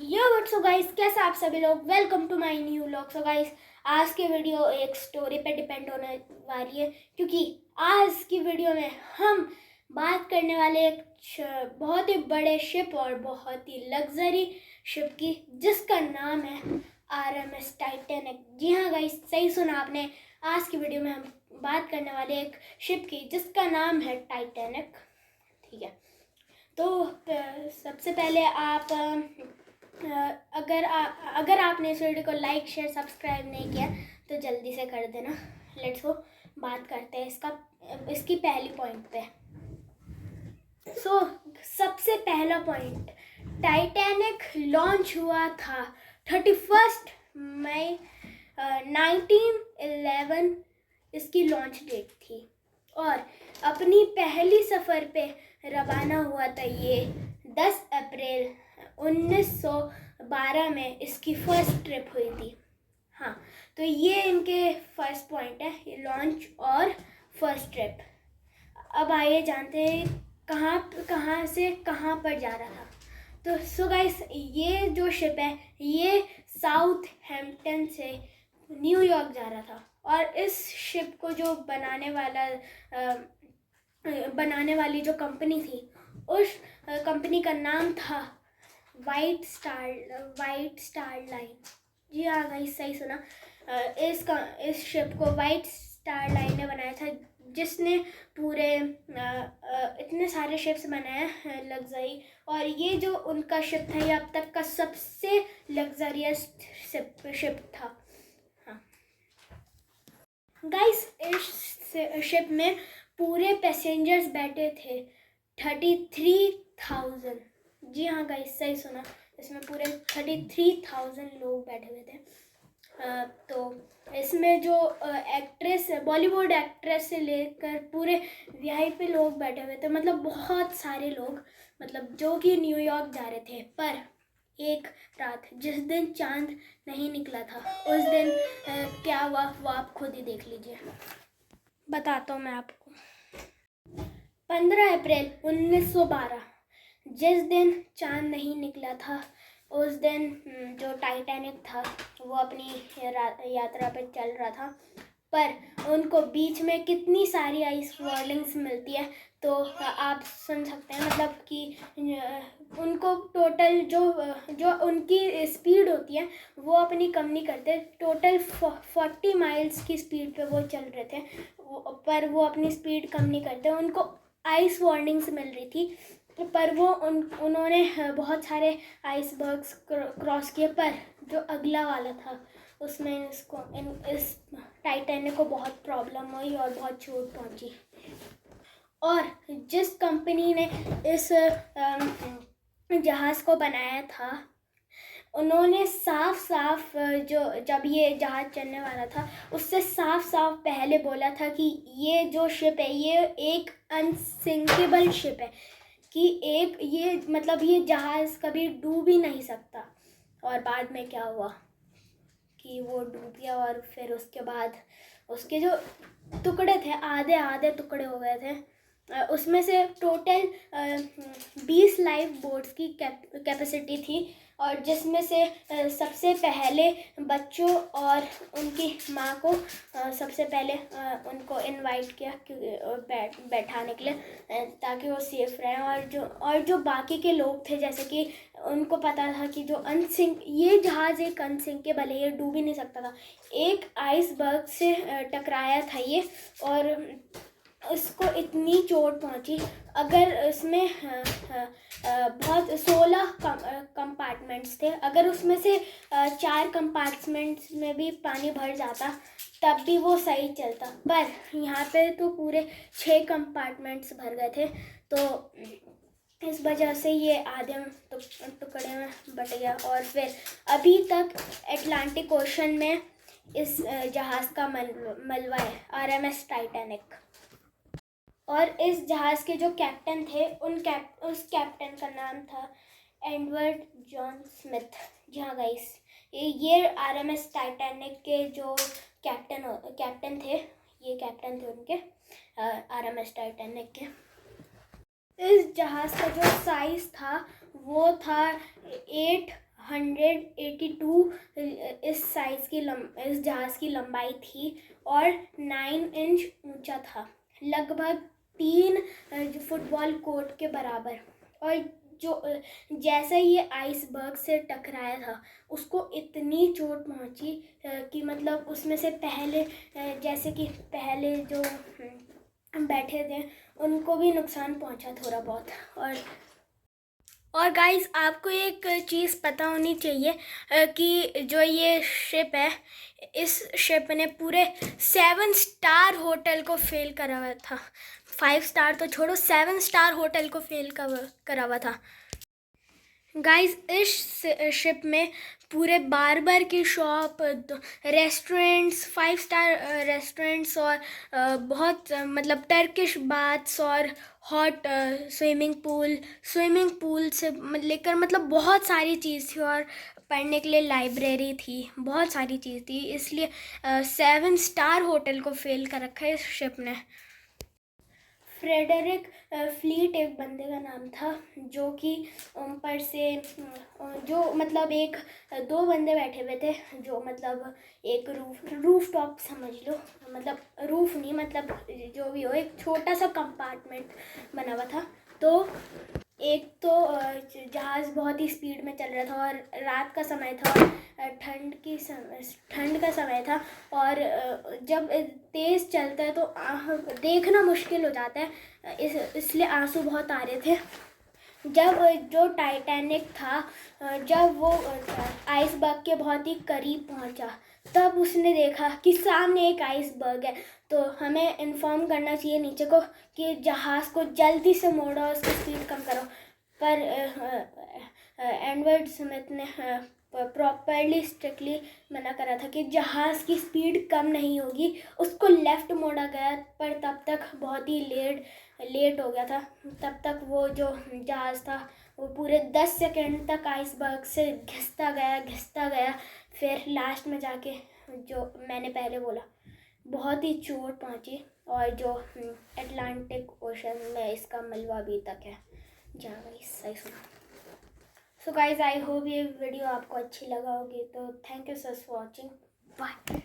यो WhatsApp guys, कैसे आप सभी लोग। Welcome to my new vlog. So guys, आज की वीडियो एक स्टोरी पे डिपेंड होने वाली है, क्योंकि आज की वीडियो में हम बात करने वाले एक बहुत ही बड़े शिप और बहुत ही लग्जरी शिप की, जिसका नाम है आरएमएस टाइटैनिक। जी हाँ गाइस, सही सुना आपने। आज की वीडियो में हम बात करने वाले एक शिप की जिसका नाम है टाइटैनिक। ठीक है, तो सबसे पहले आप अगर आपने इस वीडियो को लाइक शेयर सब्सक्राइब नहीं किया तो जल्दी से कर देना। लेट्स गो, बात करते हैं इसकी पहली पॉइंट पे। सबसे पहला पॉइंट, टाइटैनिक लॉन्च हुआ था 31 मई 1911। इसकी लॉन्च डेट थी और अपनी पहली सफ़र पे रवाना हुआ था ये 10 अप्रैल 1912 में। इसकी फर्स्ट ट्रिप हुई थी। हाँ, तो ये इनके फर्स्ट पॉइंट है, लॉन्च और फर्स्ट ट्रिप। अब आइए जानते हैं कहाँ से कहाँ पर जा रहा था। तो सो गाइस, ये जो शिप है ये साउथ हैम्पटन से न्यूयॉर्क जा रहा था। और इस शिप को जो बनाने वाली जो कंपनी थी, उस कंपनी का नाम था वाइट स्टार लाइन। जी हाँ गाइस, सही सुना। इस शिप को वाइट स्टार लाइन ने बनाया था, जिसने पूरे इतने सारे शिप्स बनाए हैं लग्जरी। और ये जो उनका शिप था, ये अब तक का सबसे लग्जरियस शिप था। हाँ गाइस, इस शिप में पूरे पैसेंजर्स बैठे थे 33,000। जी हाँ गाइस, सही सुना। इसमें पूरे 33,000 लोग बैठे हुए थे। तो इसमें जो बॉलीवुड एक्ट्रेस से लेकर पूरे वीआईपी लोग बैठे हुए थे, मतलब बहुत सारे लोग, मतलब जो कि न्यूयॉर्क जा रहे थे। पर एक रात, जिस दिन चांद नहीं निकला था, उस दिन क्या हुआ वो आप खुद ही देख लीजिए। बताता हूँ मैं आपको। 15 अप्रैल 1912, जिस दिन चांद नहीं निकला था, उस दिन जो टाइटैनिक था वो अपनी यात्रा पर चल रहा था। पर उनको बीच में कितनी सारी आइस वार्निंग्स मिलती है, तो आप सुन सकते हैं। मतलब कि उनको टोटल जो उनकी स्पीड होती है वो अपनी कम नहीं करते। टोटल 40 माइल्स की स्पीड पे वो चल रहे थे, पर वो अपनी स्पीड कम नहीं करते। उनको आइस वार्निंग्स मिल रही थी, पर वो उन्होंने बहुत सारे आइसबर्ग्स क्रॉस किए। पर जो अगला वाला था, उसमें इस टाइटैनिक को बहुत प्रॉब्लम हुई और बहुत चोट पहुंची। और जिस कंपनी ने इस जहाज़ को बनाया था, उन्होंने साफ जब ये जहाज़ चलने वाला था, उससे साफ पहले बोला था कि ये जो शिप है ये एक अनसिंकेबल शिप है, कि ये जहाज़ कभी डूब ही नहीं सकता। और बाद में क्या हुआ कि वो डूब गया। और फिर उसके बाद उसके जो टुकड़े थे, आधे टुकड़े हो गए थे। उसमें से टोटल 20 लाइफ बोट्स की कैपेसिटी थी, और जिसमें से सबसे पहले बच्चों और उनकी माँ को सबसे पहले उनको इनवाइट किया बैठाने के लिए, ताकि वो सेफ रहें। और जो बाकी के लोग थे, जैसे कि उनको पता था कि ये जहाज़ एक अनसिंकेबल है, ये डूब ही नहीं सकता था। एक आइसबर्ग से टकराया था ये, और उसको इतनी चोट पहुंची। अगर इसमें बहुत 16 कंपार्टमेंट्स थे, अगर उसमें से 4 कंपार्टमेंट्स में भी पानी भर जाता तब भी वो सही चलता, पर यहाँ पे तो पूरे 6 कंपार्टमेंट्स भर गए थे। तो इस वजह से ये आधे टुकड़े में बट गया। और फिर अभी तक अटलांटिक ओशन में इस जहाज़ का मलबा है, आरएमएस टाइटैनिक। और इस जहाज़ के जो कैप्टन थे, उस कैप्टन का नाम था एडवर्ड जॉन स्मिथ। जी हाँ गाइस, ये आरएमएस टाइटैनिक के जो कैप्टन थे, ये कैप्टन थे उनके आरएमएस टाइटैनिक के। इस जहाज़ का जो साइज़ था वो था 182 इस जहाज़ की लंबाई थी और 9 इंच ऊंचा था, लगभग 3 फुटबॉल कोर्ट के बराबर। और जो जैसे ये आइसबर्ग से टकराया था उसको इतनी चोट पहुंची कि मतलब उसमें से पहले जैसे कि पहले जो बैठे थे उनको भी नुकसान पहुंचा थोड़ा बहुत। और गाइस, आपको एक चीज़ पता होनी चाहिए कि जो ये शिप है, इस शिप ने पूरे 7 स्टार होटल को फेल करा हुआ था। 5 स्टार तो छोड़ो, 7 स्टार होटल को फेल करा हुआ था। गाइस, इस शिप में पूरे बार्बर की शॉप, रेस्टोरेंट्स, 5 स्टार रेस्टोरेंट्स और बहुत मतलब टर्किश बाथ्स और हॉट स्विमिंग पूल से लेकर मतलब बहुत सारी चीज़ थी। और पढ़ने के लिए लाइब्रेरी थी, बहुत सारी चीज़ थी। इसलिए 7 स्टार होटल को फेल कर रखा है इस शिप ने। फ्रेडरिक फ्लीट एक बंदे का नाम था, जो कि ऊपर से जो मतलब 2 बंदे बैठे हुए थे, जो मतलब एक रूफ टॉप समझ लो, मतलब रूफ नहीं, मतलब जो भी हो, एक छोटा सा कंपार्टमेंट बना हुआ था। तो एक तो जहाज़ बहुत ही स्पीड में चल रहा था और रात का समय था और ठंड का समय था। और जब तेज़ चलता है तो देखना मुश्किल हो जाता है, इसलिए आंसू बहुत आ रहे थे। जब जो टाइटैनिक था, जब वो आइसबर्ग के बहुत ही करीब पहुंचा, तब उसने देखा कि सामने एक आइसबर्ग है। तो हमें इन्फॉर्म करना चाहिए नीचे को कि जहाज़ को जल्दी से मोड़ो, उसकी स्पीड कम करो। पर एडवर्ड स्मिथ ने प्रॉपरली स्ट्रिक्टली मना करा था कि जहाज़ की स्पीड कम नहीं होगी। उसको लेफ़्ट मोड़ा गया, पर तब तक बहुत ही लेट हो गया था। तब तक वो जो जहाज़ था वो पूरे 10 सेकंड तक आइसबर्ग से घिसता गया। फिर लास्ट में जाके, जो मैंने पहले बोला, बहुत ही चोट पहुंची और जो अटलांटिक ओशन में इसका मलबा अभी तक है। जहाँ सही सुना। सो गाइज, आई होप ये वीडियो आपको अच्छी लगा होगी। तो thank you sir for watching. Bye.